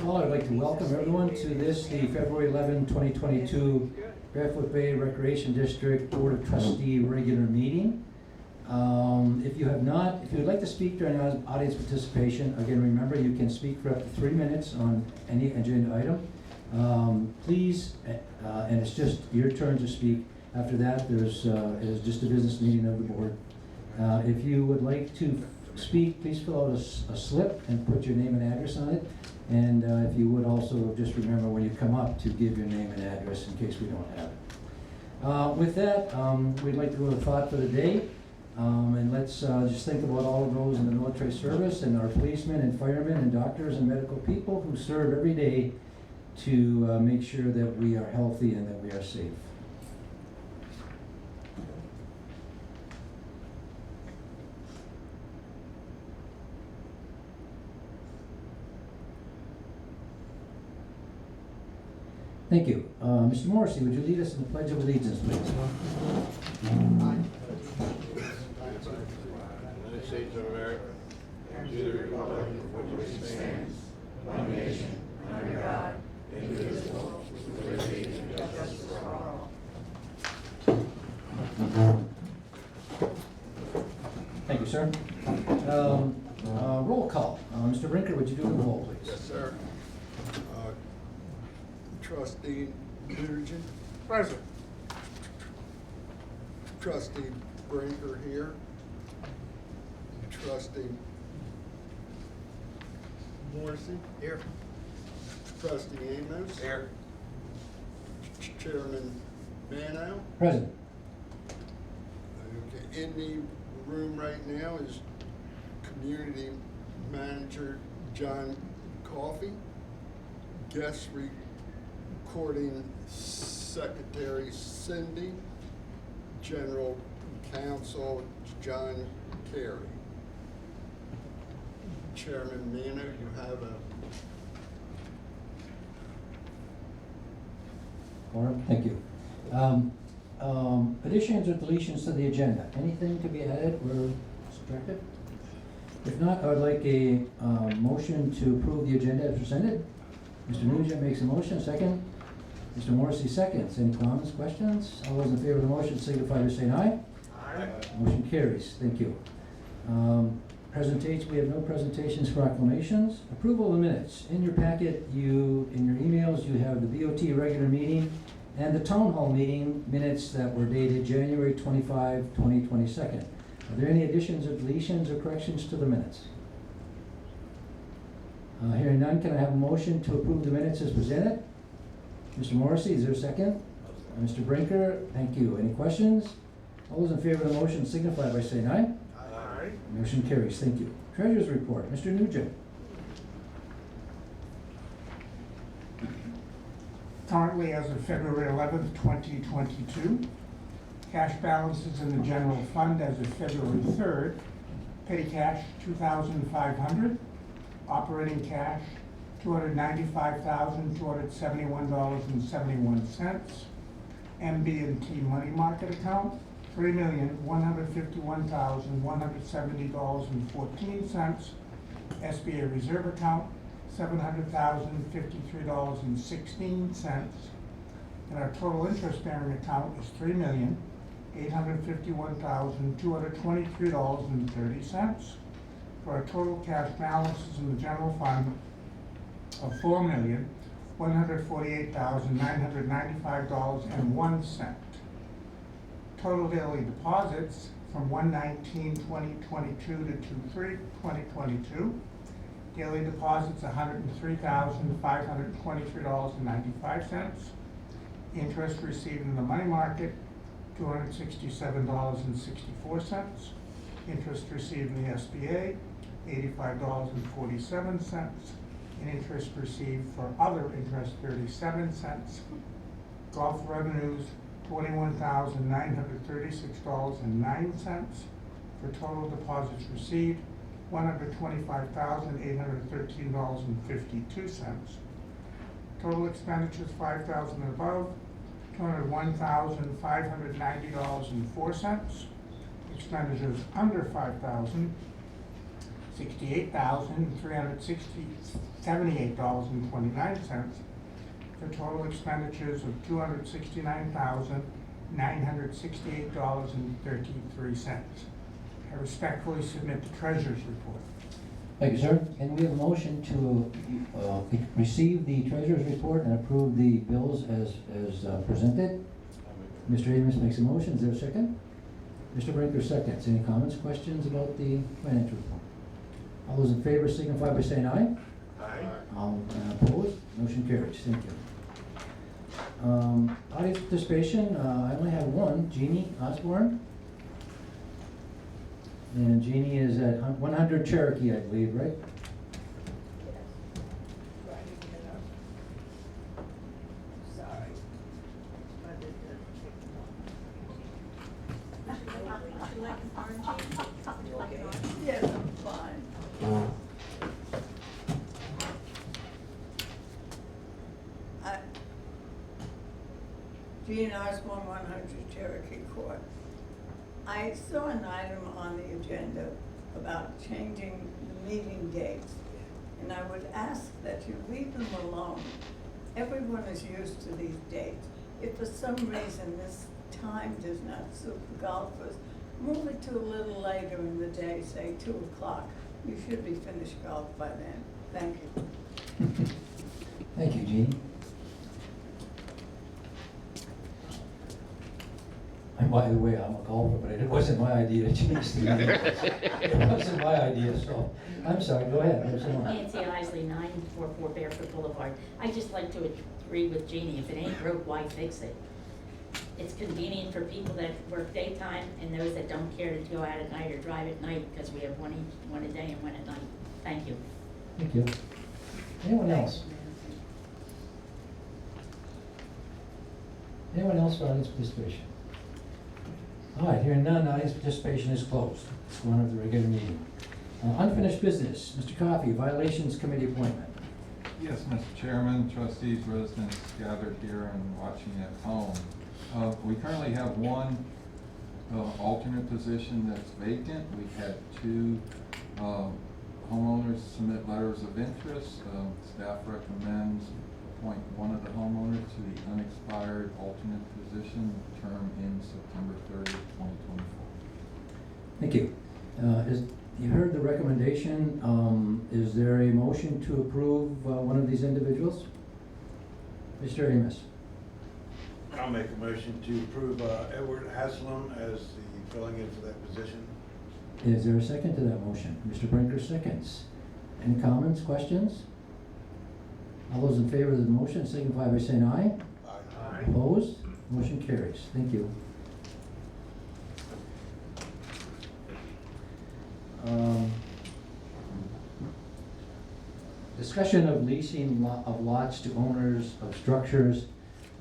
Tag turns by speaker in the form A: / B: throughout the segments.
A: of all, I'd like to welcome everyone to this, the February 11, 2022 Barefoot Bay Recreation District Board of Trustee regular meeting. If you would like to speak during audience participation, again, remember you can speak for up to 3 minutes on any agenda item. Please, and it's just your turn to speak. After that, it is just a business meeting of the board. If you would like to speak, please fill out a slip and put your name and address on it. And if you would also just remember when you come up to give your name and address in case we don't have it. With that, we'd like to go to thought for the day. And let's just think about all of those in the military service and our policemen and firemen and doctors and medical people who serve every day to make sure that we are healthy and that we are safe. Thank you. Mr. Morrissey, would you lead us in the Pledge of Allegiance, please?
B: United States of America, and to the republic for which it stands, one nation, under God, indivisible, with liberty and justice for all.
A: Thank you, sir. Roll call. Mr. Brinker, would you do the roll, please?
B: Yes, sir. Trustee Nugent.
C: Present.
B: Trustee Brinker here. Trustee Morrissey. Here. Trustee Amos. Here. Chairman Mano.
A: Present.
B: Okay. In the room right now is Community Manager John Coffey. Guest Recording Secretary Cindy. General Counsel John Kerry. Chairman Mano, you have a
A: Quorum. Thank you. Additions or deletions to the agenda? Anything to be added or subtracted? If not, I would like a motion to approve the agenda as presented. Mr. Nugent makes a motion. Second. Mr. Morrissey seconds. Any comments, questions? All those in favor of the motion signify by saying aye.
C: Aye.
A: Motion carries. Thank you. Presentations, we have no presentations for acclamations. Approval of the minutes. In your packet, in your emails, you have the BOT regular meeting and the town hall meeting minutes that were dated January 25, 2022. Are there any additions or deletions or corrections to the minutes? Hearing none, can I have a motion to approve the minutes as presented? Mr. Morrissey, is there a second? Mr. Brinker, thank you. Any questions? All those in favor of the motion signify by saying aye.
C: Aye.
A: Motion carries. Thank you. Treasurer's report. Mr. Nugent.
C: Currently, as of February 11th, 2022, cash balances in the general fund as of February 3rd, petty cash $2,500, operating cash $295,271.71, MB&T money market account $3,151,170.14, SBA reserve account $700,053.16, and our total interest-bearing account is $3,851,223.30, for a total cash balances in the general fund of $4,148,995.01. Total daily deposits from 1/19/2022 to 2/3/2022. Daily deposits $103,523.95. Interest received in the money market $267.64. Interest received in the SBA $85.47. And interest received for other interest 37 cents. Golf revenues $21,936.09. For total deposits received $125,813.52. Total expenditures 5,000 and above $201,590.04. Expenditures under 5,000 $68,378.29 for total expenditures of $269,968.33. I respectfully submit the treasurer's report.
A: Thank you, sir. And we have a motion to receive the treasurer's report and approve the bills as presented. Mr. Amos makes a motion. Is there a second? Mr. Brinker seconds. Any comments, questions about the financial report? All those in favor signify by saying aye.
B: Aye.
A: All opposed? Motion carries. Thank you. Audience participation, I only have one, Jeannie Osborne. And Jeannie is at 100 Cherokee, I believe, right?
D: Yes, I'm fine. Jean Osborne, 100 Cherokee Court. I saw an item on the agenda about changing the meeting dates, and I would ask that you leave them alone. Everyone is used to these dates. If for some reason this time does not suit the golfers, move it to a little later in the day, say 2 o'clock. You should be finished golf by then. Thank you.
A: Thank you, Jeannie. And by the way, I'm a golfer, but it wasn't my idea to change the meeting. It wasn't my idea, so I'm sorry. Go ahead. Have someone.
E: Nancy Isley, 944 Barefoot Boulevard. I just like to agree with Jeannie. If it ain't broke, why fix it? It's convenient for people that work daytime and those that don't care to go out at night or drive at night, because we have one a day and one at night. Thank you.
A: Thank you. Anyone else? Anyone else for audience participation? All right, hearing none, audience participation is closed. Let's go on to the regular meeting. Unfinished business, Mr. Coffey, Violations Committee appointment.
F: Yes, Mr. Chairman, trustees, residents gathered here and watching at home. We currently have one alternate position that's vacant. We've had two homeowners submit letters of interest. Staff recommends appoint one of the homeowners to the unexpired alternate position, term in September 30th, 2024.
A: Thank you. You heard the recommendation. Is there a motion to approve one of these individuals? Mr. Amos.
B: I'll make a motion to approve Edward Haslam as the filling in for that position.
A: Is there a second to that motion? Mr. Brinker seconds. Any comments, questions? All those in favor of the motion signify by saying aye.
B: Aye.
A: Opposed? Motion carries. Thank you. Discussion of leasing of lots to owners of structures.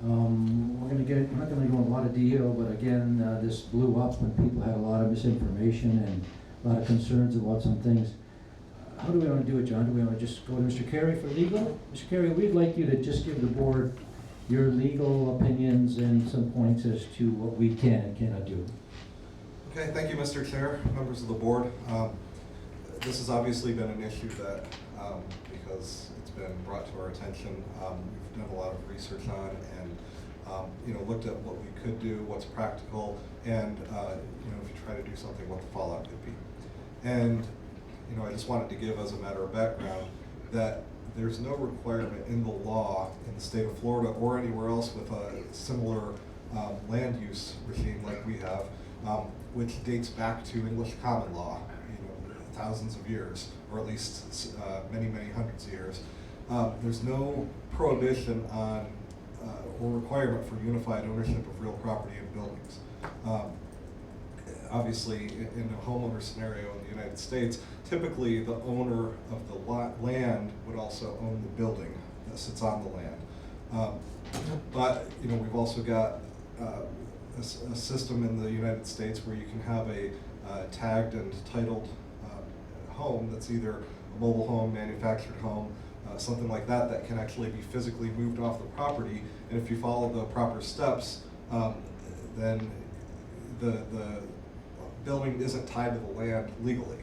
A: I'm not going to go into a lot of detail, but again, this blew up when people had a lot of misinformation and a lot of concerns about some things. How do we want to do it, John? Do we want to just go to Mr. Carey for legal? Mr. Carey, we'd like you to just give the board your legal opinions and some points as to what we can and cannot do.
G: Okay, thank you, Mr. Chair, members of the board. This has obviously been an issue that, because it's been brought to our attention, we've done a lot of research on and looked at what we could do, what's practical, and if you try to do something, what the fallout could be. And I just wanted to give, as a matter of background, that there's no requirement in the law in the state of Florida or anywhere else with a similar land use regime like we have, which dates back to English common law, thousands of years, or at least many, many hundreds of years. There's no prohibition on or requirement for unified ownership of real property and buildings. Obviously, in a homeowner scenario in the United States, typically the owner of the land would also own the building that sits on the land. But we've also got a system in the United States where you can have a tagged and titled home that's either a mobile home, manufactured home, something like that, that can actually be physically moved off the property. And if you follow the proper steps, then the building isn't tied to the land legally.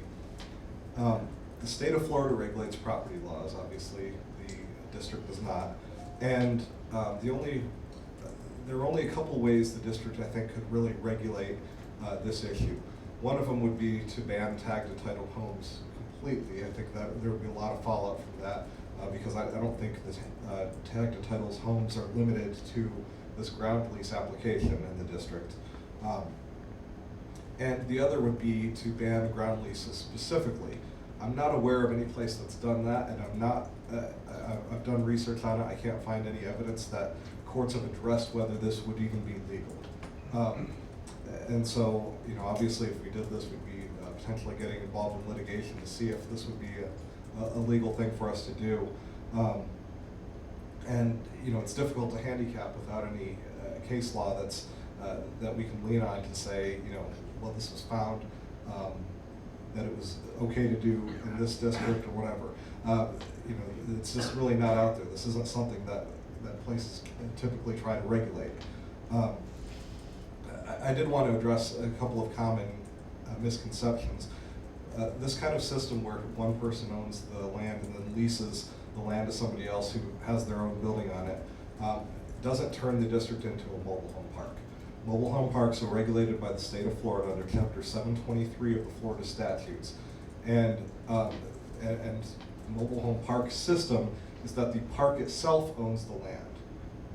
G: the state of Florida regulates property laws, obviously the district does not. And there are only a couple ways the district, I think, could really regulate this issue. One of them would be to ban tagged entitled homes completely. I think that there would be a lot of fallout from that because I don't think the tagged entitled homes are limited to this ground lease application in the district. And the other would be to ban ground leases specifically. I'm not aware of any place that's done that, and I've done research on it. I can't find any evidence that courts have addressed whether this would even be legal. And so, obviously if we did this, we'd be potentially getting involved in litigation to see if this would be a legal thing for us to do. And it's difficult to handicap without any case law that's that we can lean on to say, well, this was found that it was okay to do in this district or whatever. It's just really not out there. This isn't something that places typically try to regulate. I did want to address a couple of common misconceptions. This kind of system where one person owns the land and then leases the land to somebody else who has their own building on it doesn't turn the district into a mobile home park. Mobile home parks are regulated by the state of Florida under Chapter 723 of the Florida statutes. And mobile home park system is that the park itself owns the land,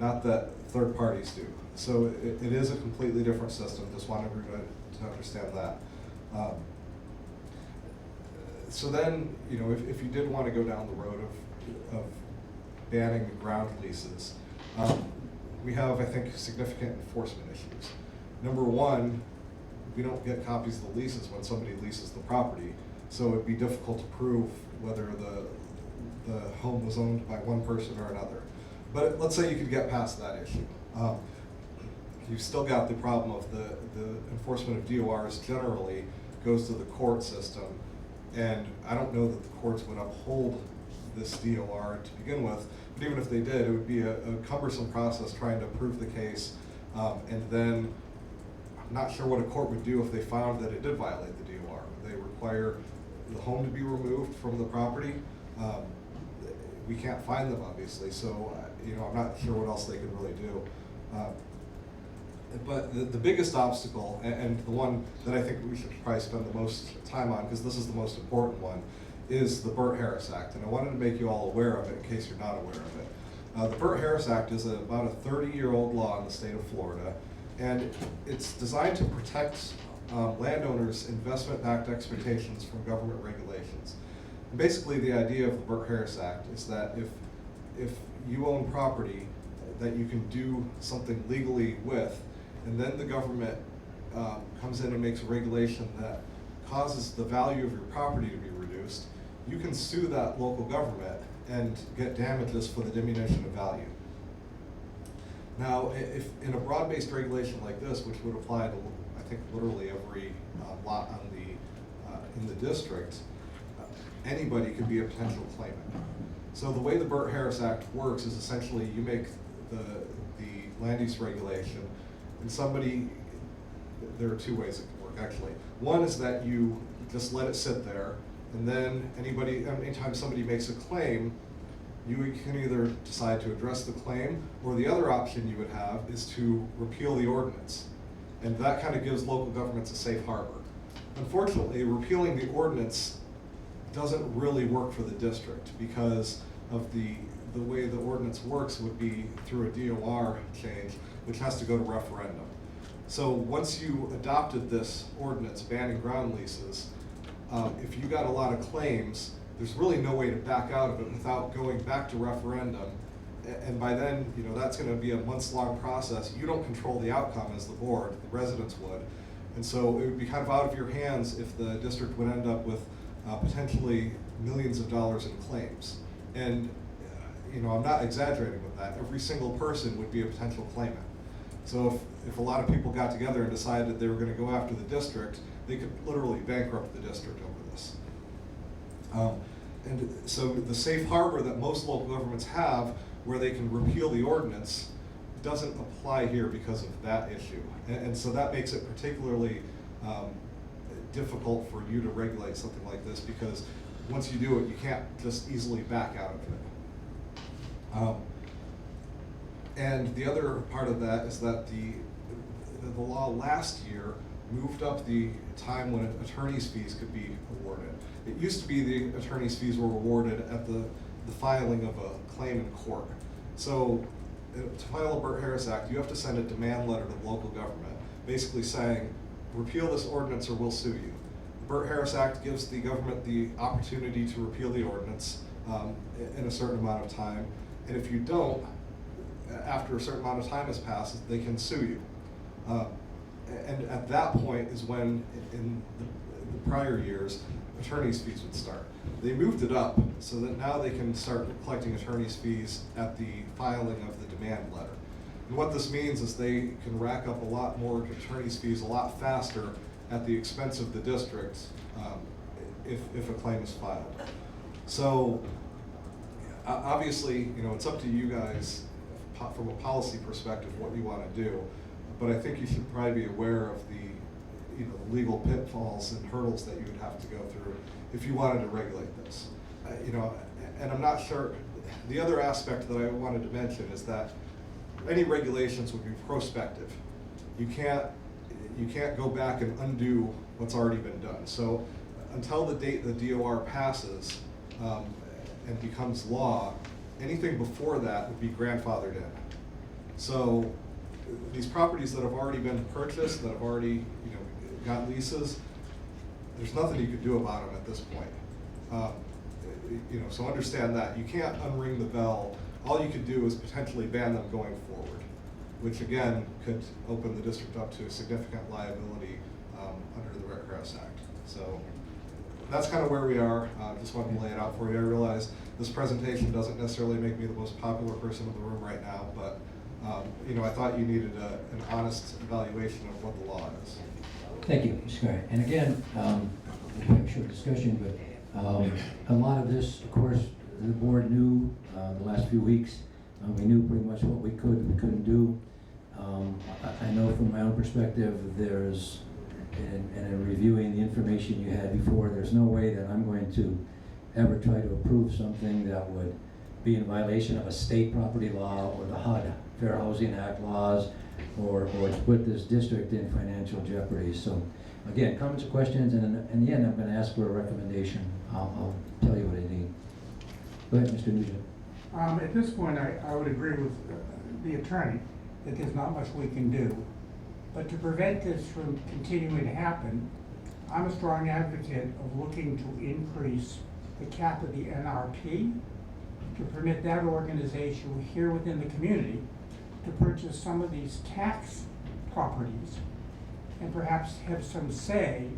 G: not that third parties do. So it is a completely different system. Just want everybody to understand that. So then, if you did want to go down the road of banning the ground leases, we have, I think, significant enforcement issues. Number one, we don't get copies of the leases when somebody leases the property, so it'd be difficult to prove whether the home was owned by one person or another. But let's say you could get past that issue. You've still got the problem of the enforcement of DORs generally goes to the court system, and I don't know that the courts would uphold this DOR to begin with, but even if they did, it would be a cumbersome process trying to prove the case, and then I'm not sure what a court would do if they found that it did violate the DOR. Would they require the home to be removed from the property? We can't find them, obviously, so I'm not sure what else they could really do. But the biggest obstacle, and the one that I think we should probably spend the most time on, because this is the most important one, is the Bert Harris Act. And I wanted to make you all aware of it in case you're not aware of it. The Bert Harris Act is about a 30-year-old law in the state of Florida, and it's designed to protect landowners' investment-backed expectations from government regulations. And basically, the idea of the Bert Harris Act is that if you own property that you can do something legally with, and then the government comes in and makes a regulation that causes the value of your property to be reduced, you can sue that local government and get damages for the diminution of value. Now, if in a broad-based regulation like this, which would apply to, I think, literally every lot on in the district, anybody could be a potential claimant. So the way the Bert Harris Act works is essentially you make the land use regulation, and there are two ways it can work actually. One is that you just let it sit there, and then anytime somebody makes a claim, you can either decide to address the claim, or the other option you would have is to repeal the ordinance. And that kind of gives local governments a safe harbor. Unfortunately, repealing the ordinance doesn't really work for the district because of the way the ordinance works would be through a DOR change, which has to go to referendum. So once you adopted this ordinance banning ground leases, if you got a lot of claims, there's really no way to back out of it without going back to referendum. And by then, that's going to be a months-long process. You don't control the outcome as the board, the residents would. And so it would be kind of out of your hands if the district would end up with potentially millions of dollars in claims. And I'm not exaggerating with that. Every single person would be a potential claimant. So if a lot of people got together and decided that they were going to go after the district, they could literally bankrupt the district over this. And so the safe harbor that most local governments have, where they can repeal the ordinance, doesn't apply here because of that issue. And so that makes it particularly difficult for you to regulate something like this, because once you do it, you can't just easily back out of it. And the other part of that is that the law last year moved up the time when attorney's fees could be awarded. It used to be the attorney's fees were awarded at the filing of a claim in court. So to file a Bert Harris Act, you have to send a demand letter to the local government, basically saying, repeal this ordinance or we'll sue you. The Bert Harris Act gives the government the opportunity to repeal the ordinance in a certain amount of time. And if you don't, after a certain amount of time has passed, they can sue you. And at that point is when, in the prior years, attorney's fees would start. They moved it up so that now they can start collecting attorney's fees at the filing of the demand letter. And what this means is they can rack up a lot more attorney's fees a lot faster at the expense of the district if a claim is filed. So obviously, it's up to you guys from a policy perspective what you want to do, but I think you should probably be aware of the legal pitfalls and hurdles that you would have to go through if you wanted to regulate this. And I'm not sure, the other aspect that I wanted to mention is that any regulations would be prospective. You can't go back and undo what's already been done. So until the date the DOR passes and becomes law, anything before that would be grandfathered in. So these properties that have already been purchased, that have already got leases, there's nothing you could do about them at this point. So understand that. You can't unring the bell. All you could do is potentially ban them going forward, which again could open the district up to significant liability under the Bert Harris Act. So that's kind of where we are. Just wanted to lay it out for you. I realize this presentation doesn't necessarily make me the most popular person in the room right now, but I thought you needed an honest evaluation of what the law is.
A: Thank you, Mr. Guy. And again, we have a short discussion, but a lot of this, of course, the board knew the last few weeks. We knew pretty much what we could and couldn't do. I know from my own perspective, there's, and in reviewing the information you had before, there's no way that I'm going to ever try to approve something that would be in violation of a state property law or the HUD, Fair Housing Act laws, or to put this district in financial jeopardy. So again, comments or questions, and in the end, I'm going to ask for a recommendation. I'll tell you what I need. Go ahead, Mr. Nugent.
C: At this point, I would agree with the attorney that there's not much we can do. But to prevent this from continuing to happen, I'm a strong advocate of looking to increase the cap of the NRP to permit that organization here within the community to purchase some of these tax properties and perhaps have some say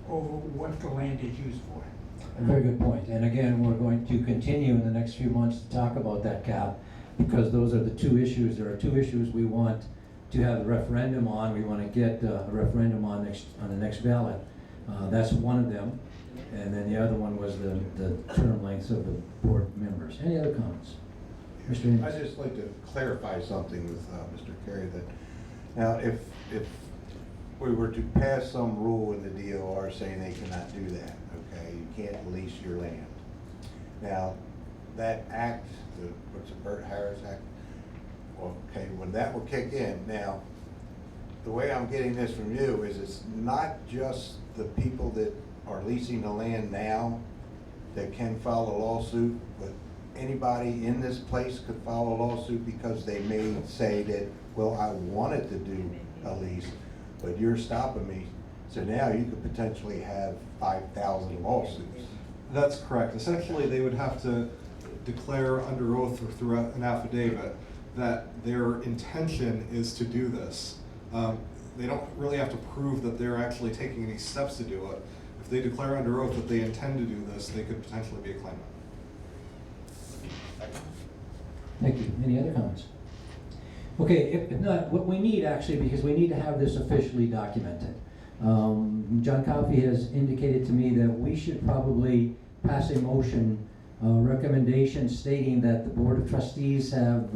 C: over what the land is used for.
A: A very good point. And again, we're going to continue in the next few months to talk about that cap, because those are the two issues. There are two issues we want to have the referendum on. We want to get a referendum on the next ballot. That's one of them. And then the other one was the term lengths of the board members. Any other comments? Mr. Amos?
B: I'd just like to clarify something with Mr. Carey, that now if we were to pass some rule in the DOR saying they cannot do that, okay, you can't lease your land. Now, that act, what's it, Bert Harris Act, okay, when that will kick in, now, the way I'm getting this from you is it's not just the people that are leasing the land now that can file a lawsuit, but anybody in this place could file a lawsuit because they may say that, well, I wanted to do a lease, but you're stopping me. So now you could potentially have 5,000 lawsuits.
G: That's correct. Essentially, they would have to declare under oath or through an affidavit that their intention is to do this. They don't really have to prove that they're actually taking any steps to do it. If they declare under oath that they intend to do this, they could potentially be a claimant.
A: Thank you. Any other comments? Okay, if not, what we need actually, because we need to have this officially documented. John Coffey has indicated to me that we should probably pass a motion, recommendation stating that the Board of Trustees have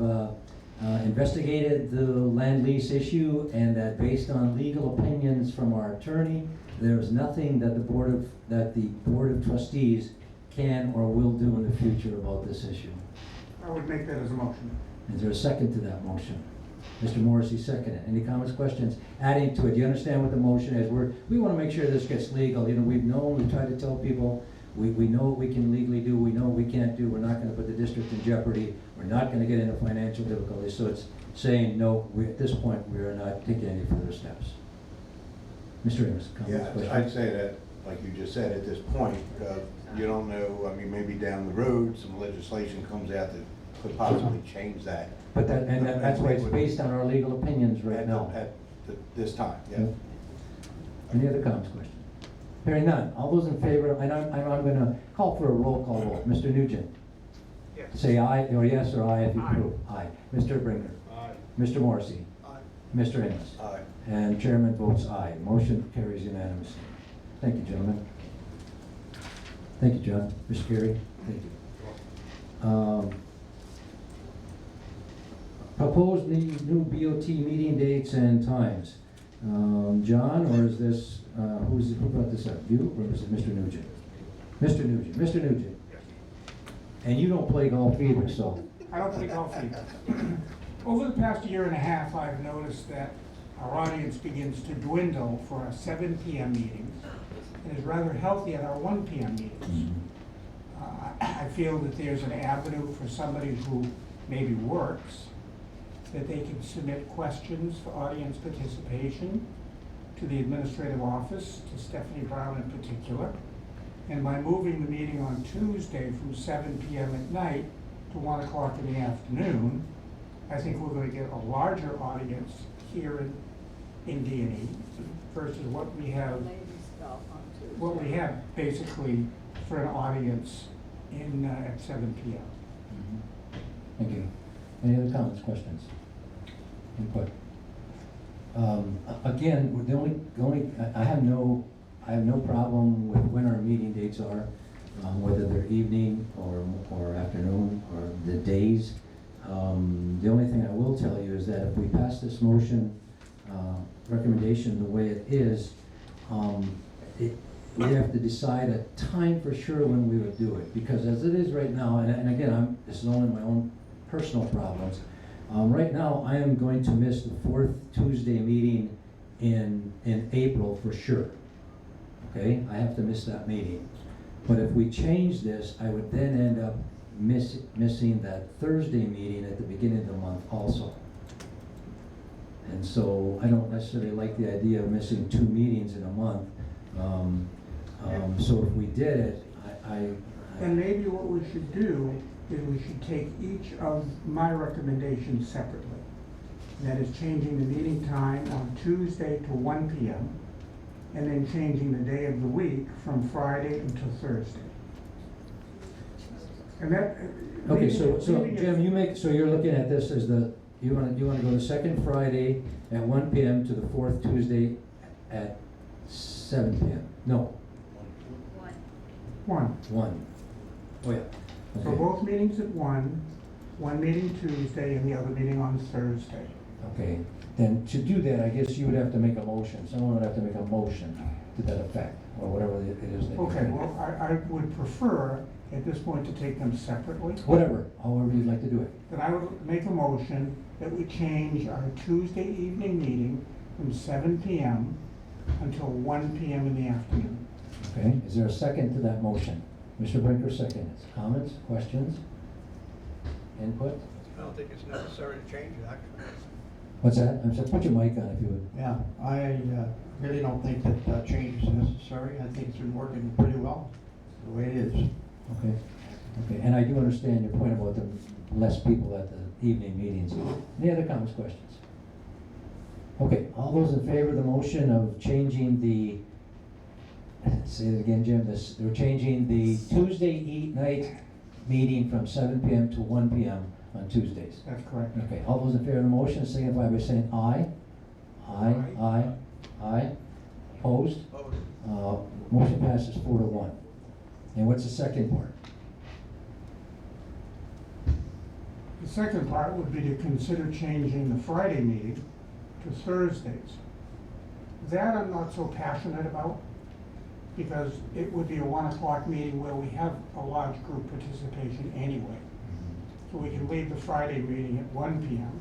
A: investigated the land lease issue, and that based on legal opinions from our attorney, there's nothing that the Board of Trustees can or will do in the future about this issue.
C: I would make that as a motion.
A: Is there a second to that motion? Mr. Morrissey seconded. Any comments, questions? Adding to it, do you understand what the motion is? We want to make sure this gets legal. You know, we've tried to tell people, we know what we can legally do, we know what we can't do, we're not going to put the district in jeopardy, we're not going to get into financial difficulties. So it's saying, no, at this point, we are not taking any further steps. Mr. Amos, comments,
B: Yeah,
A: questions?
B: I'd say that, like you just said, at this point, you don't know, I mean, maybe down the road, some legislation comes out that could possibly change that.
A: But that's why it's based on our legal opinions right now.
B: This time, yeah.
A: Yep. Any other comments, questions? Hearing none. All those in favor, and I'm going to call for a roll call vote. Mr. Nugent?
C: Yes.
A: Say aye, or yes, or aye if you
C: Aye.
A: approve. Aye. Mr. Brinker?
C: Aye.
A: Mr. Morrissey?
C: Aye.
A: Mr. Amos?
B: Aye.
A: And chairman votes aye. Motion carries unanimously. Thank you, gentlemen. Thank you, John. Mr. Carey? Thank you. Proposed new BOT meeting dates and times. John, or is this, who brought this up? You, or is it Mr. Nugent? Mr. Nugent. Mr. Nugent. And you don't play golf either, so.
C: I don't play golf either. Over the past year and a half, I've noticed that our audience begins to dwindle for our 7 p.m. meetings and is rather healthy at our 1 p.m. meetings. I feel that there's an avenue for somebody who maybe works, that they can submit questions for audience participation to the administrative office, to Stephanie Brown in particular. And by moving the meeting on Tuesday from 7 p.m. at night to 1 o'clock in the afternoon, I think we're going to get a larger audience here in D&E versus what we have basically for an audience in at 7 p.m.
A: Thank you. Any other comments, questions? Input? Again, the only I have no problem with when our meeting dates are, whether they're evening or afternoon or the days. The only thing I will tell you is that if we pass this motion recommendation the way it is, we have to decide a time for sure when we would do it, because as it is right now, and again, this is only my own personal problems. Right now, I am going to miss the 4th Tuesday meeting in April for sure. Okay, I have to miss that meeting. But if we change this, I would then end up missing that Thursday meeting at the beginning of the month also. And so I don't necessarily like the idea of missing 2 meetings in a month. So if we did it,
C: And maybe what we should do is we should take each of my recommendations separately. And that is changing the meeting time on Tuesday to 1 p.m. and then changing the day of the week from Friday until Thursday. And that.
A: okay, so
C: leaving it-
A: Jim, so you're looking at this as you want to go the second Friday at 1 p.m. to the 4th Tuesday at 7 p.m. No,
C: 1.
A: 1. Oh yeah.
C: So
A: Okay.
C: both meetings at 1 meeting Tuesday and the other meeting on Thursday.
A: Okay, then to do that, I guess you would have to make a motion. Someone would have to make a motion to that effect, or whatever it is that.
C: Okay, well, I would prefer at this point to take them separately.
A: Whatever, however you'd like to do it.
C: Then I would make a motion that we change our Tuesday evening meeting from 7 p.m. until 1 p.m. in the afternoon.
A: Okay, is there a second to that motion? Mr. Brinker seconds. Comments, questions, input?
H: I don't think it's necessary to change it, actually.
A: What's that? I'm sorry, put your mic on if you would.
I: Yeah, I really don't think that change is necessary. I think it's been working pretty well, the way it is.
A: Okay, okay, and I do understand your point about the less people at the evening meetings. Any other comments, questions? Okay, all those in favor of the motion of changing the, say it again, Jim, we're changing the Tuesday night meeting from 7 p.m. to 1 p.m. on Tuesdays.
C: That's correct.
A: Okay, all those in favor of the motion signify by saying aye. Aye, aye, aye. Opposed?
H: Opposed.
A: Motion passes 4-1. And what's the second part?
C: The second part would be to consider changing the Friday meeting to Thursdays. That I'm not so passionate about. because it would be a 1 o'clock meeting where we have a large group participation anyway. So we can leave the Friday meeting at 1 p.m.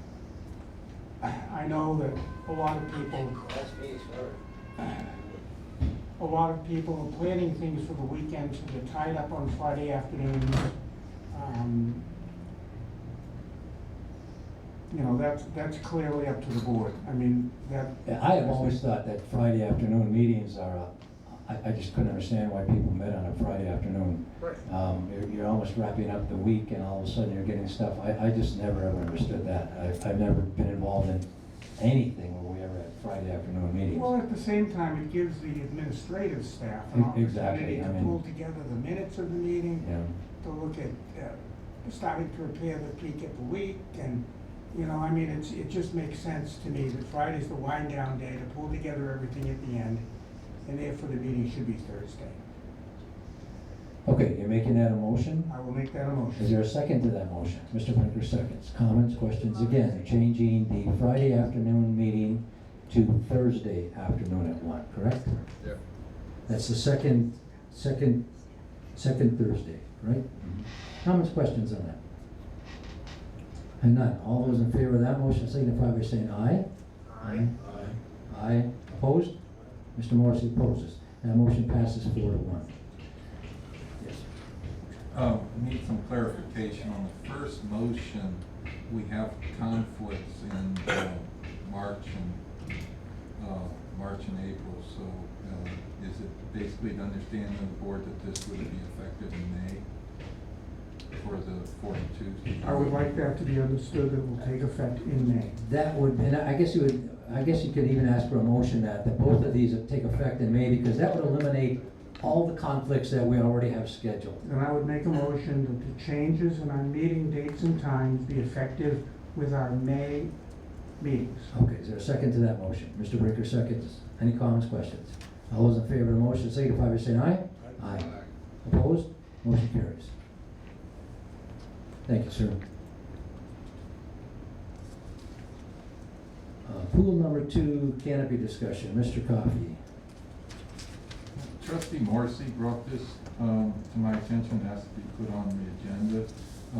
C: I know that a lot of people are planning things for the weekend, so they're tied up on Friday afternoons. You know, that's clearly up to the board. I mean, that.
A: Yeah, I have always thought that Friday afternoon meetings are, I just couldn't understand why people met on a Friday afternoon.
H: Right.
A: You're almost wrapping up the week and all of a sudden you're getting stuff. I just never ever understood that. I've never been involved in anything where we ever had Friday afternoon meetings.
C: Well, at the same time, it gives the administrative staff an
A: Exactly,
C: opportunity to
A: I mean-
C: pull together the minutes of the meeting,
A: Yeah.
C: to look at, starting to prepare the peak at the week, and, you know, I mean, it just makes sense to me that Friday's the wind down day to pull together everything at the end, and therefore the meeting should be Thursday.
A: Okay, you're making that a motion?
C: I will make that a
A: Is
C: motion.
A: there a second to that motion? Mr. Brinker seconds. Comments, questions? Again, changing the Friday afternoon meeting to Thursday afternoon at 1, correct?
H: Yeah.
A: That's the second Thursday, right? Comments, questions on that? And none. All those in favor of that motion signify by saying aye. Aye. Aye. Opposed? Mr. Morrissey opposes. That motion passes 4-1. Yes.
F: Need some clarification on the first motion. We have conflicts in March and April, so is it basically the understanding of the board that this would be effective in May for the 42?
C: I would like that to be understood that it will take effect in May.
A: That would, and I guess you could even ask for a motion that both of these would take effect in May, because that would eliminate all the conflicts that we already have scheduled.
C: Then I would make a motion that the changes in our meeting dates and times be effective with our May meetings.
A: Okay, is there a second to that motion? Mr. Brinker seconds. Any comments, questions? All those in favor of the motion signify by saying aye. Aye. Opposed? Motion carries. Thank you, sir. Pool number 2, canopy discussion. Mr. Coffey.
F: Trustee Morrissey brought this to my attention, it has to be put on the agenda. A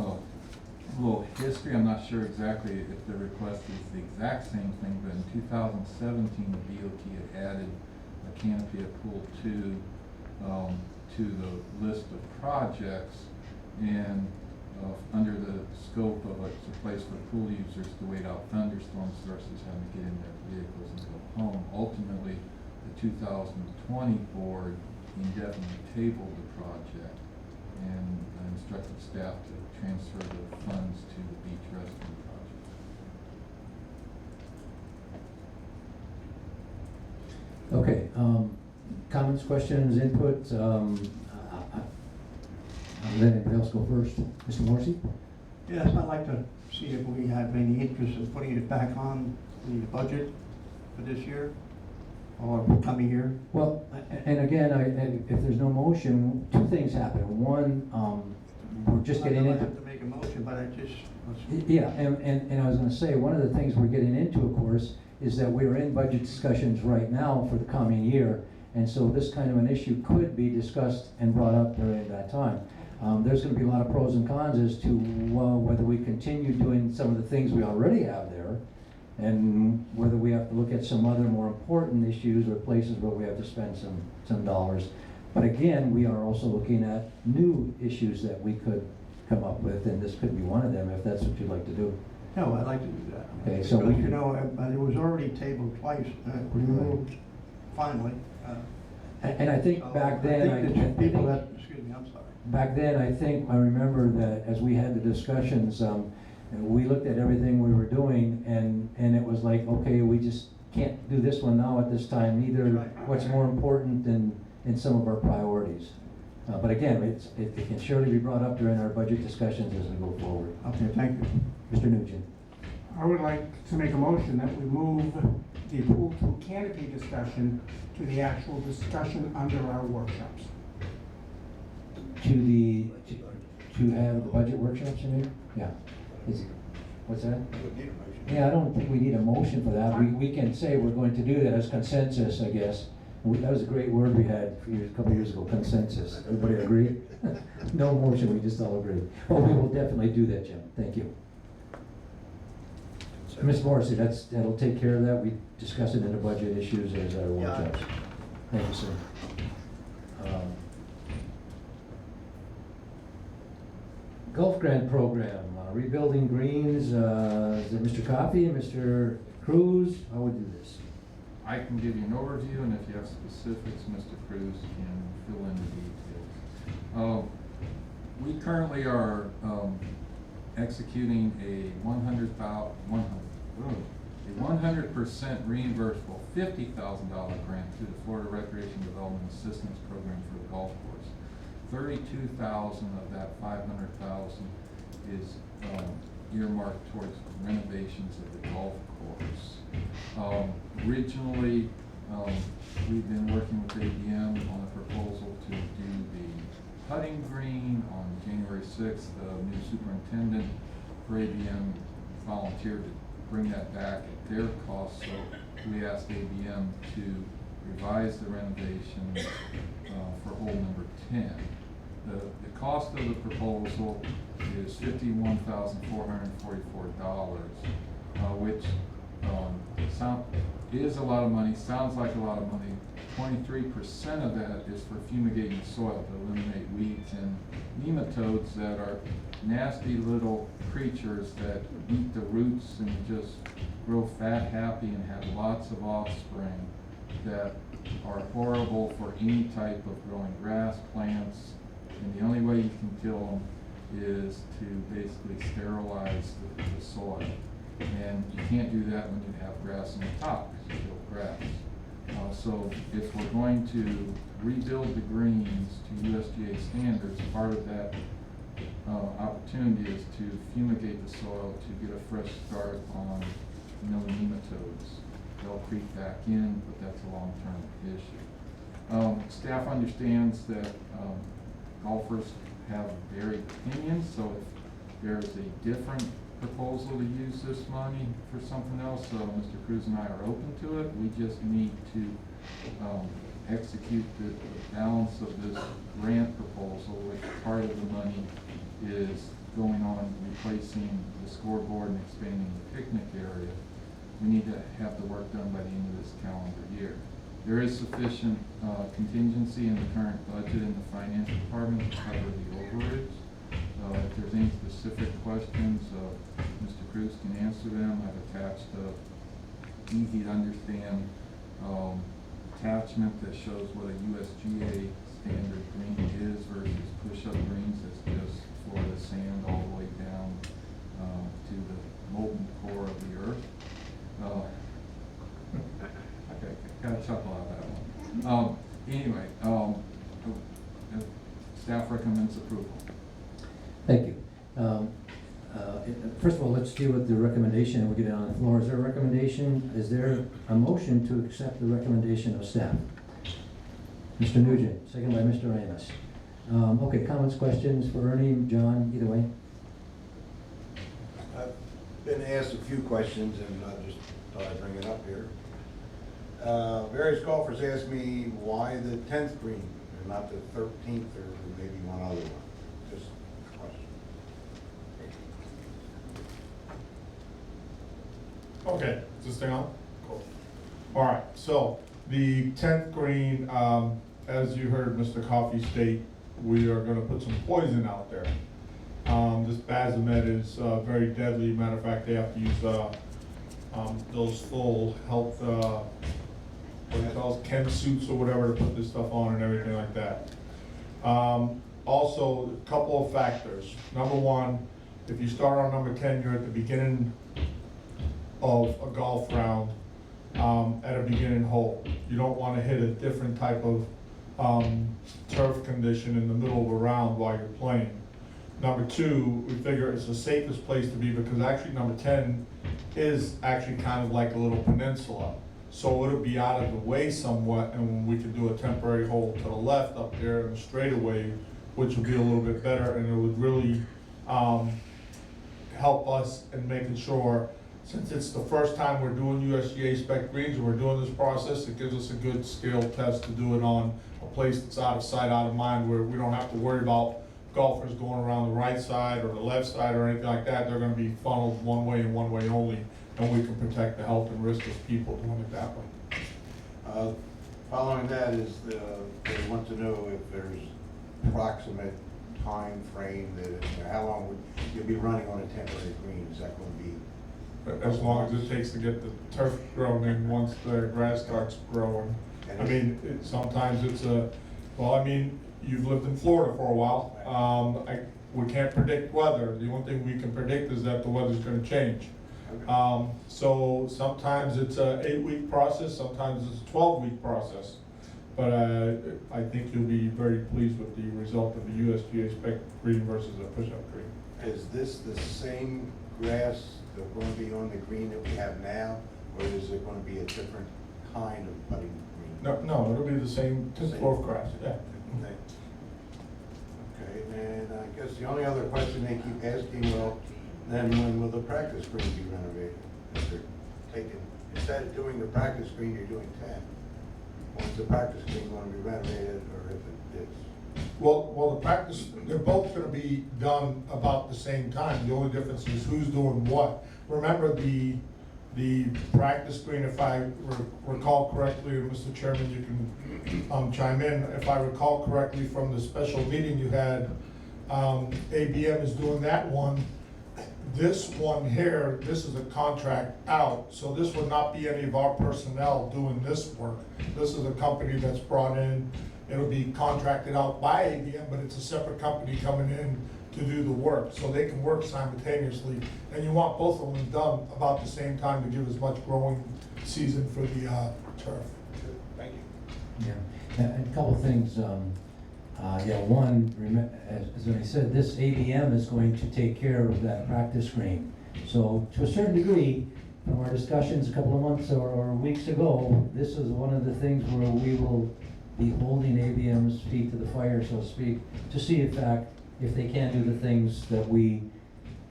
F: little history, I'm not sure exactly if the request is the exact same thing, but in 2017, the DOT had added a canopy at Pool 2 to the list of projects, and under the scope of it's a place for pool users to wait out thunderstorms versus having to get in their vehicles and go home. Ultimately, the 2020 board indefinitely tabled the project and instructed staff to transfer the funds to the beach restroom project.
A: Okay, comments, questions, input? I'll let anybody else go first. Mr. Morrissey?
I: Yes, I'd like to see if we have any interest in putting it back on the budget for this year or coming year.
A: Well, and again, if there's no motion, 2 things happen. One, we're just getting
I: I don't
A: into.
I: have to make a motion, but I just.
A: Yeah, and I was gonna say, one of the things we're getting into, of course, is that we're in budget discussions right now for the coming year. And so this kind of an issue could be discussed and brought up during that time. There's gonna be a lot of pros and cons as to whether we continue doing some of the things we already have there, and whether we have to look at some other more important issues or places where we have to spend some dollars. But again, we are also looking at new issues that we could come up with, and this could be one of them if that's what you'd like to do.
I: No, I'd like to do that.
A: Okay, so we
I: Because,
A: can-
I: you know, it was already tabled twice, removed finally.
A: And I think
I: So
A: back then,
I: I think that people that, excuse me, I'm sorry.
A: back then, I remember that as we had the discussions, we looked at everything we were doing, and it was like, okay, we just can't do this one now at this time, neither
I: Right.
A: what's more important in some of our priorities. But again, it can surely be brought up during our budget discussions as we go forward.
I: Okay, thank you.
A: Mr. Nugent.
C: I would like to make a motion that we move the pool 2 canopy discussion to the actual discussion under our workshops.
A: To have the budget workshops in here? Yeah. What's that? Yeah, I don't think we need a motion for that. We can say we're going to do that as consensus, I guess. That was a great word we had a couple of years ago, consensus. Everybody agree? No motion, we just all agree. Oh, we will definitely do that, Jim. Thank you. Ms. Morrissey, that'll take care of that. We discuss it in the budget issues as our workshops. Thank you, sir. Golf Grant Program, rebuilding greens, is it Mr. Coffey, Mr. Cruz? How would we do this?
F: I can give you an overview, and if you have specifics, Mr. Cruz can fill in the details. We currently are executing a 100% reimbursable $50,000 grant through the Florida Recreation Development Assistance Program for the golf course. 32,000 of that 500,000 is earmarked towards renovations of the golf course. Originally, we've been working with ABM on a proposal to do the putting green on January 6th. The new superintendent for ABM volunteered to bring that back at their cost, so we asked ABM to revise the renovation for hole number 10. The cost of the proposal is $51,444, which is a lot of money, sounds like a lot of money. 23% of that is for fumigating soil to eliminate weeds and nematodes that are nasty little creatures that eat the roots and just grow fat, happy, and have lots of offspring that are horrible for any type of growing grass, plants, and the only way you can kill them is to basically sterilize the soil. And you can't do that when you have grass on the top, because you kill grass. So if we're going to rebuild the greens to USGA standards, part of that opportunity is to fumigate the soil to get a fresh start on no nematodes. They'll creep back in, but that's a long-term issue. Staff understands that golfers have varied opinions, so if there's a different proposal to use this money for something else, Mr. Cruz and I are open to it. We just need to execute the balance of this grant proposal, which part of the money is going on replacing the scoreboard and expanding the picnic area. We need to have the work done by the end of this calendar year. There is sufficient contingency in the current budget in the finance department to cover the overage. If there's any specific questions, Mr. Cruz can answer them. I've attached a easy to understand attachment that shows what a USGA standard green is versus push-up greens. That's just Florida sand all the way down to the molten core of the earth. Okay, got a chuckle out of that one. Anyway, staff recommends approval.
A: Thank you. First of all, let's deal with the recommendation and we'll get it on the floor. Is there a recommendation? Is there a motion to accept the recommendation of staff? Mr. Nugent, second by Mr. Amos. Okay, comments, questions for Ernie, John, either way?
B: I've been asked a few questions and I just thought I'd bring it up here. Various golfers asked me why the 10th green and not the 13th or maybe one other one. Just a question.
J: Okay, is this thing on? Cool. All right, so the 10th green, as you heard Mr. Coffey state, we are going to put some poison out there. This Bazimet is very deadly. Matter of fact, they have to use those full health, what do you call it, chem suits or whatever to put this stuff on and everything like that. Also, a couple of factors. Number one, if you start on number 10, you're at the beginning of a golf round at a beginning hole. You don't want to hit a different type of turf condition in the middle of a round while you're playing. Number two, we figure it's the safest place to be because actually number 10 is actually kind of like a little peninsula. So it'll be out of the way somewhat, and we could do a temporary hole to the left up there in the straightaway, which would be a little bit better, and it would really help us in making sure since it's the first time we're doing USGA spec greens, and we're doing this process, it gives us a good scale test to do it on a place that's out of sight, out of mind, where we don't have to worry about golfers going around the right side or the left side or anything like that. They're gonna be funneled one way and one way only, and we can protect the health and risk of people doing it that way.
B: Following that is, they want to know if there's approximate time frame that, how long would you be running on a temporary green? Is that gonna be?
J: But as long as it takes to get the turf grown in, once the grass starts growing. I mean, sometimes it's well, I mean, you've lived in Florida for a while. We can't predict weather. The only thing we can predict is that the weather's gonna change.
B: Okay.
J: So sometimes it's a 8-week process, sometimes it's a 12-week process. But I think you'll be very pleased with the result of the USGA spec green versus a push-up green.
B: Is this the same grass that's going to be on the green that we have now, or is it going to be a different kind of putting green?
J: No, it'll be the same typical of grass, yeah.
B: Okay, and I guess the only other question they keep asking, well, then when will the practice green be renovated? If they're taking, instead of doing the practice green, you're doing 10. When's the practice green going to be renovated, or if it is?
J: Well, the practice, they're both gonna be done about the same time. The only difference is who's doing what. Remember the practice green, if I recall correctly, Mr. Chairman, you can chime in. If I recall correctly from the special meeting you had, ABM is doing that one. This one here, this is a contract out, so this would not be any of our personnel doing this work. This is a company that's brought in. It'll be contracted out by ABM, but it's a separate company coming in to do the work, so they can work simultaneously. And you want both of them done about the same time to give as much growing season for the turf.
B: Thank you.
A: Yeah, and a couple things, one, as I said, this ABM is going to take care of that practice green. So to a certain degree, from our discussions a couple of months or weeks ago, this is one of the things where we will be holding ABM's feet to the fire, so to speak, to see in fact if they can do the things that we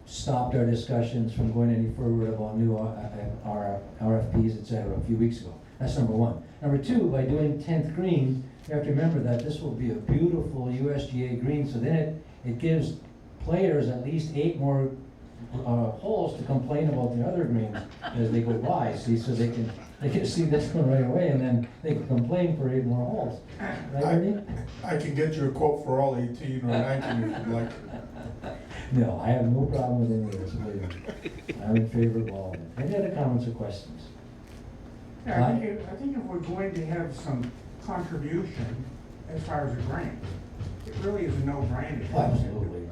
A: stopped our discussions from going any further about new RFPs, et cetera, a few weeks ago. That's number one. Number two, by doing 10th green, you have to remember that this will be a beautiful USGA green, so then it gives players at least 8 more holes to complain about the other greens as they go by, see, so they can see this one right away, and then they can complain for 8 more holes. Right, Ernie?
J: I can get you a quote for all 18 or 19 if you'd like.
A: No, I have no problem with any of this, believe me. I'm in favor of all of it. Any other comments or questions?
C: Yeah, I think if we're going to have some contribution as far as a grant, it really is a no-brainer.
A: Absolutely.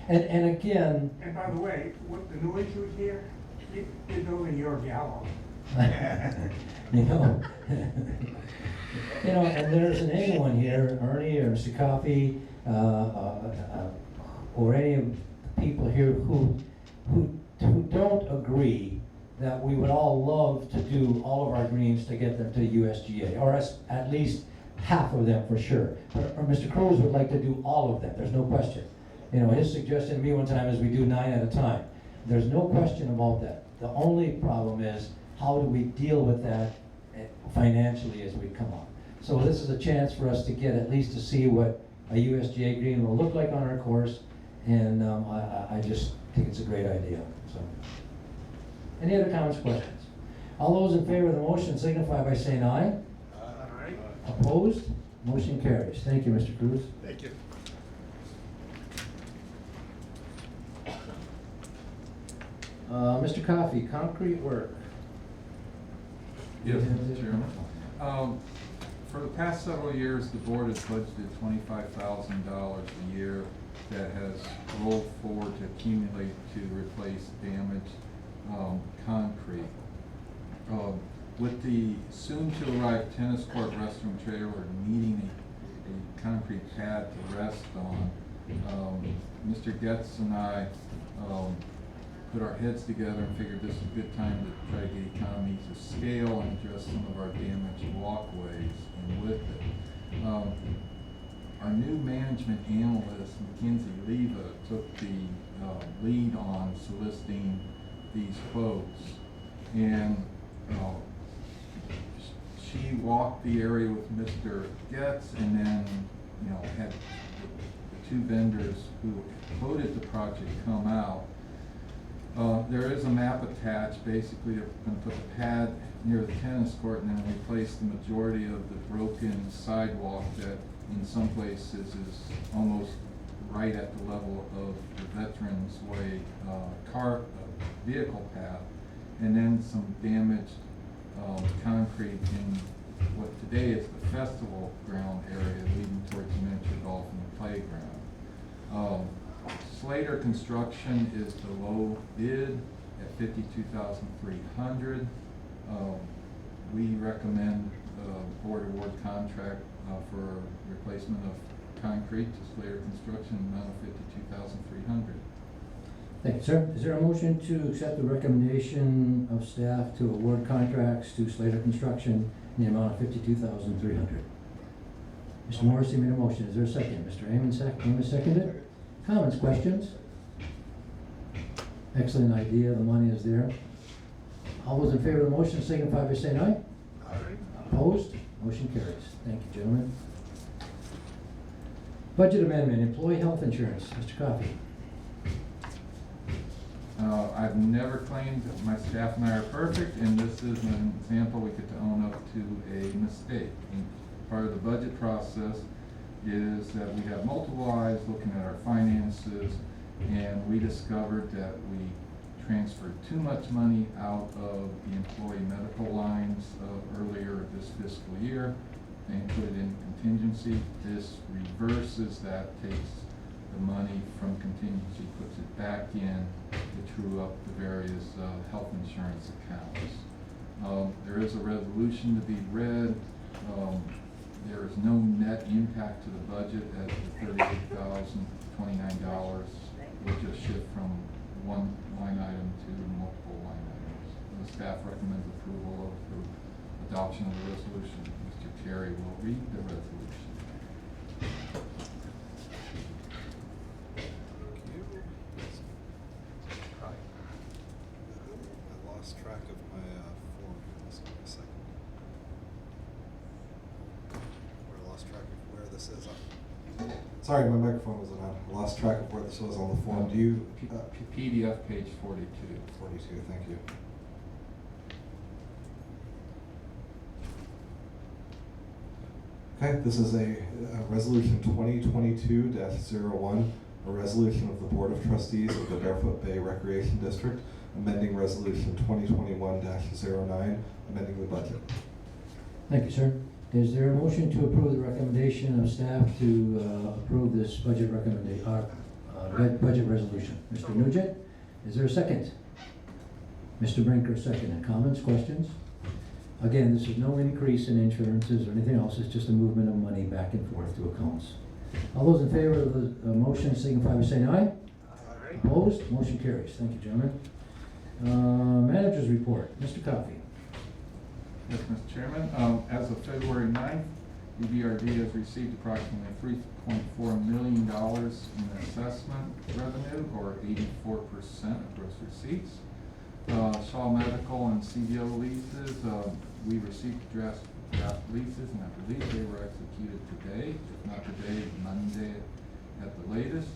A: And again,
C: And by the way, what the new issue here, you're building your gallows.
A: you know, and there isn't anyone here, Ernie or Mr. Coffey, or any of the people here who don't agree that we would all love to do all of our greens to get them to USGA, or at least half of them for sure. Or Mr. Cruz would like to do all of them, there's no question. His suggestion to me one time is we do 9 at a time. There's no question about that. The only problem is, how do we deal with that financially as we come up? So this is a chance for us to get at least to see what a USGA green will look like on our course, and I just think it's a great idea. So, any other comments, questions? All those in favor of the motion signify by saying aye.
H: Aye.
A: Opposed? Motion carries. Thank you, Mr. Cruz.
H: Thank you.
A: Mr. Coffey, concrete work.
F: Yes, Mr. Chairman. For the past several years, the board has budgeted $25,000 a year that has rolled forward to accumulate to replace damaged concrete. With the soon-to-arrive tennis court restroom trailer needing a concrete pad to rest on, Mr. Getz and I put our heads together and figured this is a good time to try to get economies of scale and address some of our damaged walkways. And with it, our new management analyst, Mackenzie Leva, took the lead on soliciting these folks. And she walked the area with Mr. Getz, and then, had the two vendors who quoted the project come out. There is a map attached. Basically, they're going to put a pad near the tennis court and then replace the majority of the broken sidewalk that in some places is almost right at the level of the Veterans Way vehicle path, and then some damaged concrete in what today is the festival ground area leading towards the miniature golf and the playground. Slater Construction is the low bid at $52,300. We recommend the board award contract for replacement of concrete to Slater Construction, amount of $52,300.
A: Thank you, sir. Is there a motion to accept the recommendation of staff to award contracts to Slater Construction in the amount of $52,300? Mr. Morrissey made a motion. Is there a second? Mr. Amos seconded. Comments, questions? Excellent idea. The money is there. All those in favor of the motion signify by saying aye.
H: Aye.
A: Opposed? Motion carries. Thank you, gentlemen. Budget amendment, employee health insurance. Mr. Coffey.
F: I've never claimed that my staff and I are perfect, and this is an example we get to own up to a mistake. And part of the budget process is that we have multiple eyes looking at our finances, and we discovered that we transferred too much money out of the employee medical lines earlier this fiscal year and put it in contingency. This reverses that, takes the money from contingency, puts it back in to true up the various health insurance accounts. There is a resolution to be read. There is no net impact to the budget as the $38,029 will just shift from one line item to multiple line items. The staff recommends approval of the adoption of the resolution. Mr. Carey will read the resolution.
G: I lost track of my form. Just give me a second. I lost track of where this is. Sorry, my microphone wasn't on. I lost track of where this was on the form. Do you?
F: PDF page 42.
G: 42, thank you. Okay, this is a resolution 2022-01, a resolution of the Board of Trustees of the Barefoot Bay Recreation District, amending resolution 2021-09, amending the budget.
A: Thank you, sir. Is there a motion to approve the recommendation of staff to approve this budget budget resolution? Mr. Nugent, is there a second? Mr. Brinker, second. Comments, questions? Again, this is no increase in insurances or anything else. It's just a movement of money back and forth to accounts. All those in favor of the motion signify by saying aye.
H: Aye.
A: Opposed? Motion carries. Thank you, gentlemen. Manager's report. Mr. Coffey.
F: Yes, Mr. Chairman. As of February 9th, EBRD has received approximately $3.4 million in assessment revenue, or 84% of gross receipts. Shaw Medical and CDO leases, we received draft leases, and I believe they were executed today. If not today, Monday at the latest.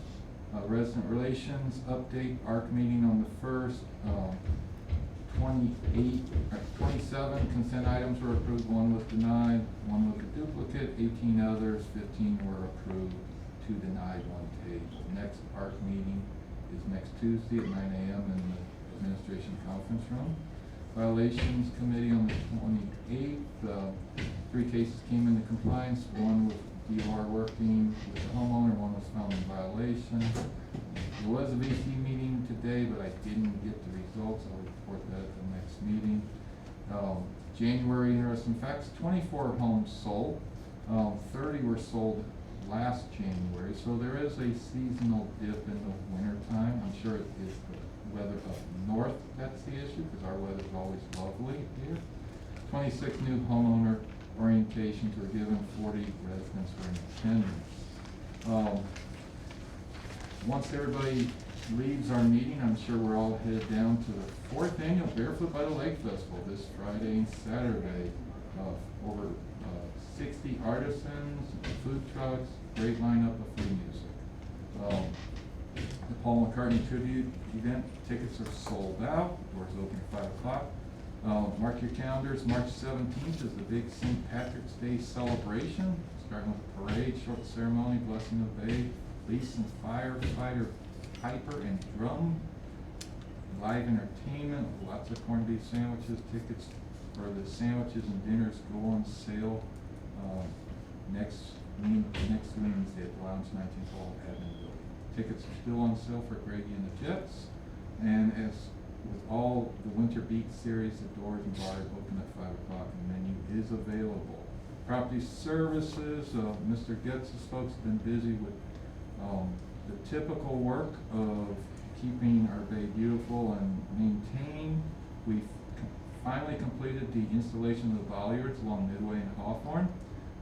F: Resident relations update, ARC meeting on the 1st. 27 consent items were approved, 1 was denied, 1 was a duplicate, 18 others, 15 were approved, 2 denied, 1 tabled. Next ARC meeting is next Tuesday at 9 a.m. in the administration conference room. Violations committee on the 28th, 3 cases came into compliance, 1 with DOR working with the homeowner, 1 was found in violation. There was a VC meeting today, but I didn't get the results. I'll report that at the next meeting. January interesting facts, 24 homes sold. 30 were sold last January, so there is a seasonal dip in the winter time. I'm sure it is the weather up north that's the issue, because our weather is always lovely here. 26 new homeowner orientations were given, 40 residents were in attendance. Once everybody leaves our meeting, I'm sure we're all headed down to the 4th annual Barefoot by the Lake Festival this Friday and Saturday. Over 60 artisans, food trucks, great lineup of food music. The Paul McCartney tribute event tickets are sold out. Doors open at 5 o'clock. Mark your calendars. March 17th is the big St. Patrick's Day celebration, starting with a parade, short ceremony, blessing of the day, police and firefighter piper and drum, live entertainment, lots of corned beef sandwiches. Tickets for the sandwiches and dinners go on sale next Wednesday at the Lounge 19th Hall Admin Building. Tickets are still on sale for Grady and the Jets, and as with all the Winter Beat series, the doors and bars open at 5 o'clock and the menu is available. Property services, Mr. Getz's folks have been busy with the typical work of keeping our bay beautiful and maintained. We've finally completed the installation of the bollards along Midway and Hawthorne.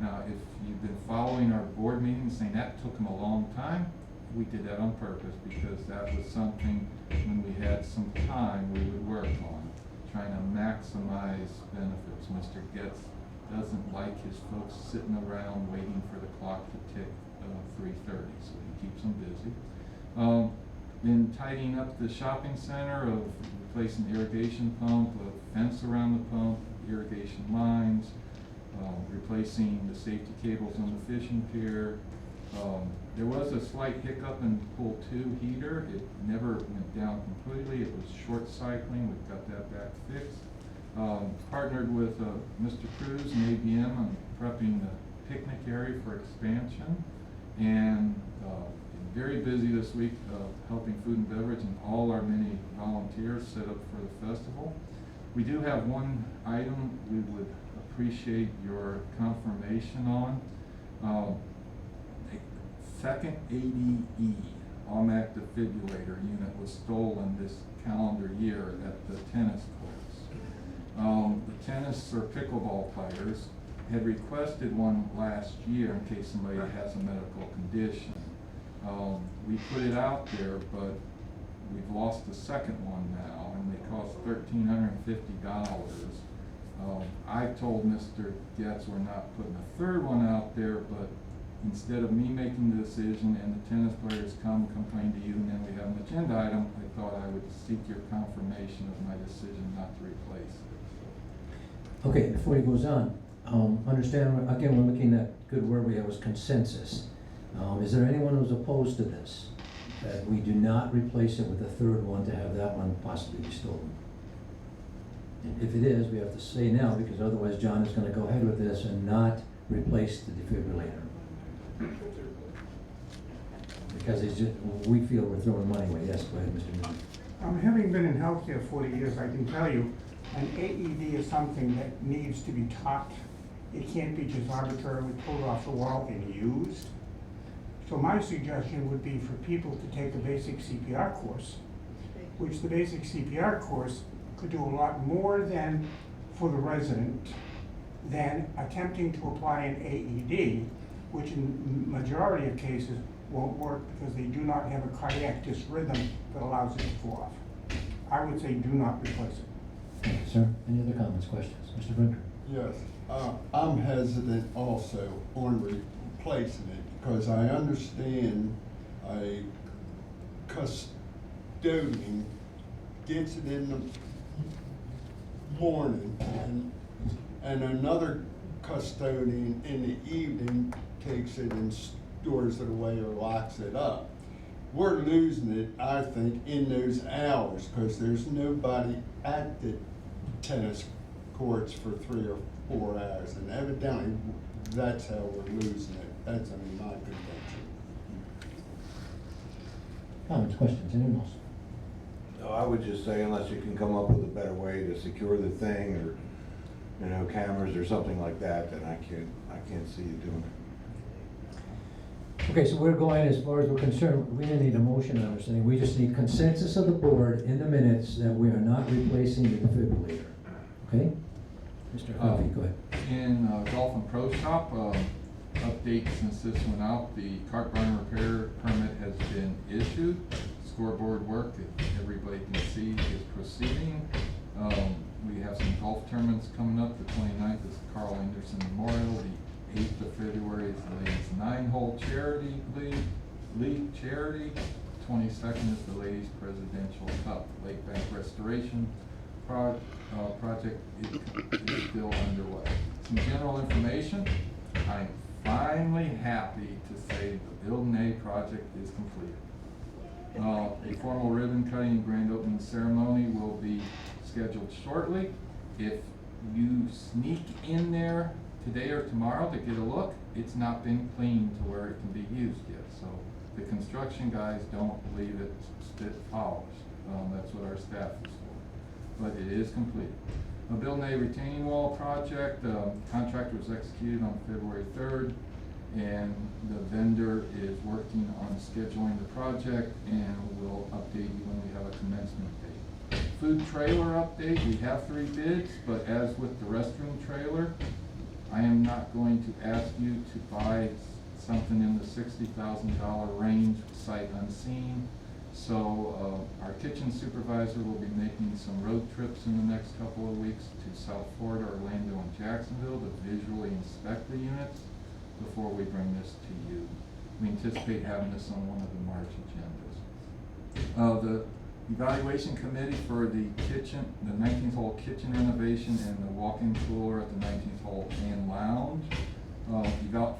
F: Now, if you've been following our board meetings saying that took them a long time, we did that on purpose because that was something when we had some time we would work on, trying to maximize benefits. Mr. Getz doesn't like his folks sitting around waiting for the clock to tick 3:30, so he keeps them busy. Been tidying up the shopping center of replacing the irrigation pump, a fence around the pump, irrigation lines, replacing the safety cables on the fishing pier. There was a slight hiccup in pool 2 heater. It never went down completely. It was short cycling. We've got that back fixed. Partnered with Mr. Cruz and ABM on prepping the picnic area for expansion, and very busy this week helping food and beverage and all our many volunteers set up for the festival. We do have one item we would appreciate your confirmation on. A second ADE, automatic defibrillator unit, was stolen this calendar year at the tennis courts. The tennis or pickleball players had requested one last year in case somebody has a medical condition. We put it out there, but we've lost the second one now, and they cost $1,350. I told Mr. Getz we're not putting a third one out there, but instead of me making the decision and the tennis players complain to you, and then we have an agenda item, I thought I would seek your confirmation of my decision not to replace it.
A: Okay, before he goes on, understand, again, we're looking at good word we have was consensus. Is there anyone who's opposed to this? That we do not replace it with a third one to have that one possibly be stolen? And if it is, we have to say now, because otherwise John is gonna go ahead with this and not replace the defibrillator. Because it's just, we feel we're throwing money away. Yes, go ahead, Mr. Newman.
C: Having been in healthcare 40 years, I can tell you, an AED is something that needs to be taught. It can't be just arbitrarily pulled off the wall and used. So my suggestion would be for people to take a basic CPR course, which the basic CPR course could do a lot more than for the resident than attempting to apply an AED, which in majority of cases won't work because they do not have a cardiac rhythm that allows it to fall off. I would say do not replace it.
A: Thank you, sir. Any other comments, questions? Mr. Brinker?
K: Yes, I'm hesitant also on replacing it because I understand a custodian gets it in the morning and another custodian in the evening takes it and stores it away or locks it up. We're losing it, I think, in those hours because there's nobody at the tennis courts for 3 or 4 hours, and evidently that's how we're losing it. That's my contention.
A: Comments, questions, anyone else?
B: No, I would just say unless you can come up with a better way to secure the thing or, cameras or something like that, then I can't see you doing it.
A: Okay, so we're going, as far as we're concerned, we didn't need a motion on this thing. We just need consensus of the board in the minutes that we are not replacing the defibrillator. Okay? Mr. Harvey, go ahead.
F: In Golf and Pro Shop, update since this went out, the cart barn repair permit has been issued. It's scoreboard work that everybody can see is proceeding. We have some golf tournaments coming up. The 29th is Carl Anderson Memorial. The 8th of February is the ladies' 9-hole charity league charity. 22nd is the ladies' presidential cup. Lake Bank Restoration project is still underway. Some general information. I'm finally happy to say the Build an A project is completed. A formal ribbon cutting and grand opening ceremony will be scheduled shortly. If you sneak in there today or tomorrow to get a look, it's not been cleaned to where it can be used yet. So the construction guys don't believe it's spit polished. That's what our staff is for. But it is completed. A Build an A retaining wall project, contractor was executed on February 3rd, and the vendor is working on scheduling the project, and we'll update you when we have a commencement date. Food trailer update, we have 3 bids, but as with the restroom trailer, I am not going to ask you to buy something in the $60,000 range sight unseen. So our kitchen supervisor will be making some road trips in the next couple of weeks to South Florida, Orlando, and Jacksonville to visually inspect the units before we bring this to you. We anticipate having this on one of the March agendas. The evaluation committee for the kitchen, the 19th hole kitchen renovation and the walk-in cooler at the 19th hole and lounge.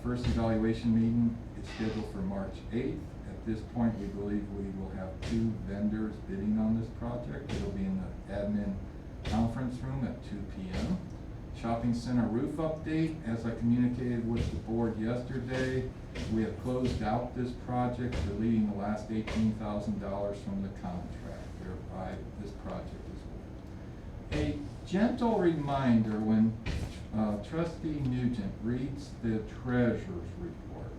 F: First evaluation meeting is scheduled for March 8th. At this point, we believe we will have 2 vendors bidding on this project. It'll be in the admin conference room at 2 p.m. Shopping center roof update. As I communicated with the board yesterday, we have closed out this project, deleting the last $18,000 from the contract, whereby this project is over. A gentle reminder when Trustee Nugent reads the treasurer's report.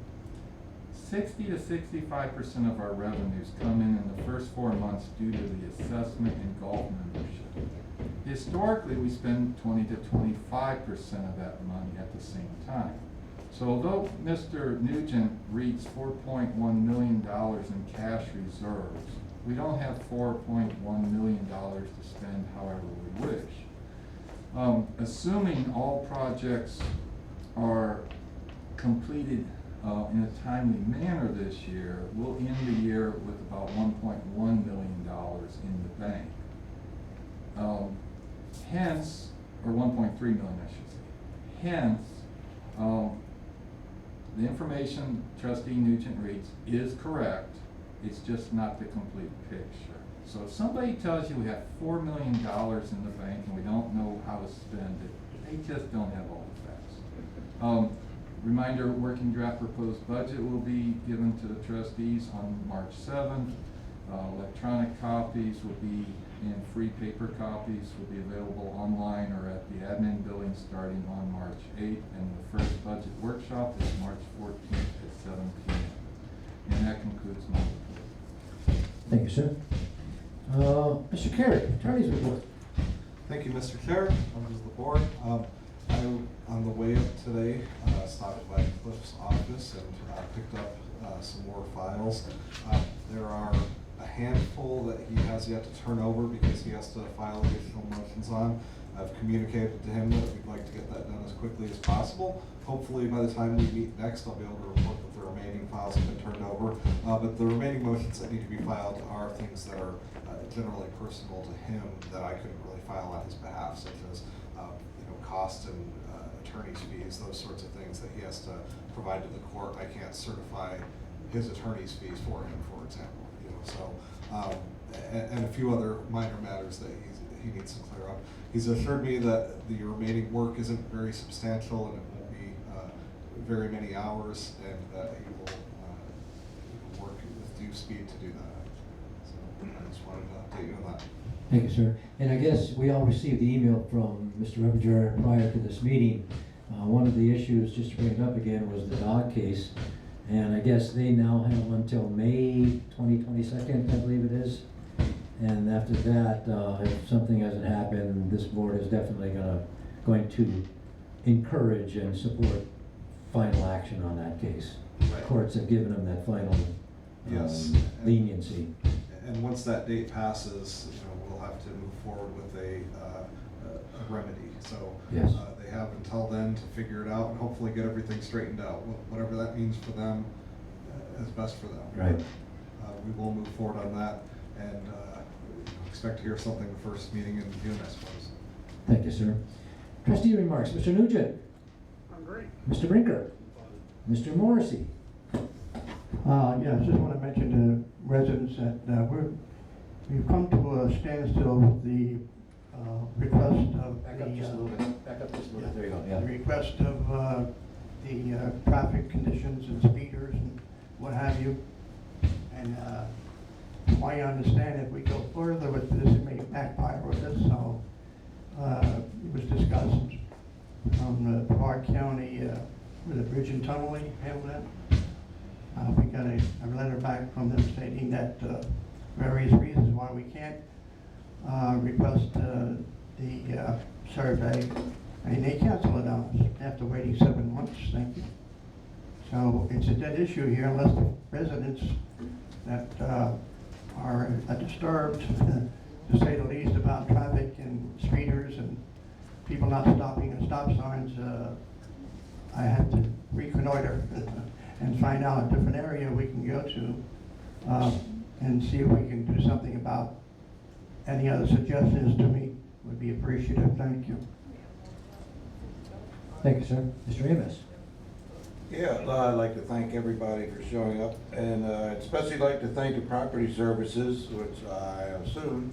F: 60 to 65% of our revenues come in the first 4 months due to the assessment and golf membership. Historically, we spend 20 to 25% of that money at the same time. So although Mr. Nugent reads $4.1 million in cash reserves, we don't have $4.1 million to spend however we wish. Assuming all projects are completed in a timely manner this year, we'll end the year with about $1.1 million in the bank. Hence, or 1.3 million, I should say. Hence, the information Trustee Nugent reads is correct. It's just not the complete picture. So if somebody tells you we have $4 million in the bank and we don't know how to spend it, they just don't have all the facts. Reminder, working draft proposed budget will be given to the trustees on March 7th. Electronic copies will be, and free paper copies will be available online or at the admin building starting on March 8th. And the first budget workshop is March 14th at 7 p.m. And that concludes my report.
A: Thank you, sir. Mr. Carey, attorney's report.
G: Thank you, Mr. Chair, members of the board. I, on the way up today, stopped by Cliff's office and picked up some more files. There are a handful that he has yet to turn over because he has to file additional motions on. I've communicated to him that we'd like to get that done as quickly as possible. Hopefully by the time we meet next, I'll be able to report that the remaining files have been turned over. But the remaining motions that need to be filed are things that are generally personal to him that I couldn't really file on his behalf, such as costs and attorney's fees, those sorts of things that he has to provide to the court. I can't certify his attorney's fees for him, for example. So and a few other minor matters that he needs to clear up. He's assured me that the remaining work isn't very substantial and it won't be very many hours, and that he will work with due speed to do that. So I just wanted to update you on that.
A: Thank you, sir. And I guess we all received the email from Mr. Reberger prior to this meeting. One of the issues, just to bring it up again, was the dog case. And I guess they now have until May 22nd, I believe it is. And after that, if something hasn't happened, this board is definitely going to encourage and support final action on that case.
G: Right.
A: Courts have given them that final
G: Yes.
A: leniency.
G: And once that date passes, we'll have to move forward with a remedy. So
A: Yes.
G: they have until then to figure it out and hopefully get everything straightened out, whatever that means for them is best for them.
A: Right.
G: We will move forward on that and expect to hear something the first meeting in June, I suppose.
A: Thank you, sir. Trustee remarks, Mr. Nugent,
H: I'm great.
A: Mr. Brinker, Mr. Morrissey.
I: Yeah, I just want to mention to residents that we've come to a standstill with the request of
A: Back up just a little bit, back up just a little bit, there you go,
I: the
A: yeah.
I: request of the traffic conditions and speeders and what have you. And from what I understand, if we go further with this, it may backfire with us, so it was discussed from the Park County, with the bridge and tunneling, Hamlet. We got a letter back from them stating that various reasons why we can't request the survey, and they canceled it on us after waiting 7 months, thank you. So it's a dead issue here unless the residents that are disturbed, to say the least, about traffic and speeders and people not stopping at stop signs. I had to reconnoiter and find out a different area we can go to and see if we can do something about. Any other suggestions to me would be appreciative. Thank you.
A: Thank you, sir. Mr. Amos.
B: Yeah, I'd like to thank everybody for showing up, and especially like to thank the property services, which I assume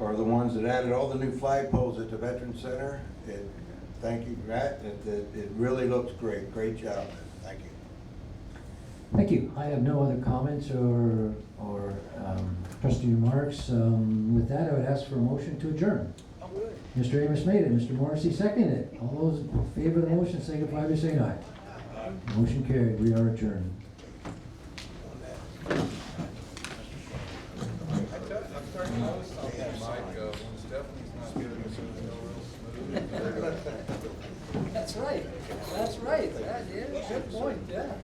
B: are the ones that added all the new flagpoles at the Veterans Center. Thank you for that. It really looks great. Great job. Thank you.
A: Thank you. I have no other comments or trustee remarks. With that, I would ask for a motion to adjourn. Mr. Amos made it. Mr. Morrissey seconded it. All those in favor of the motion signify by saying aye. Motion carried. We are adjourned.
H: That's right. That's right. That is, good point, yeah.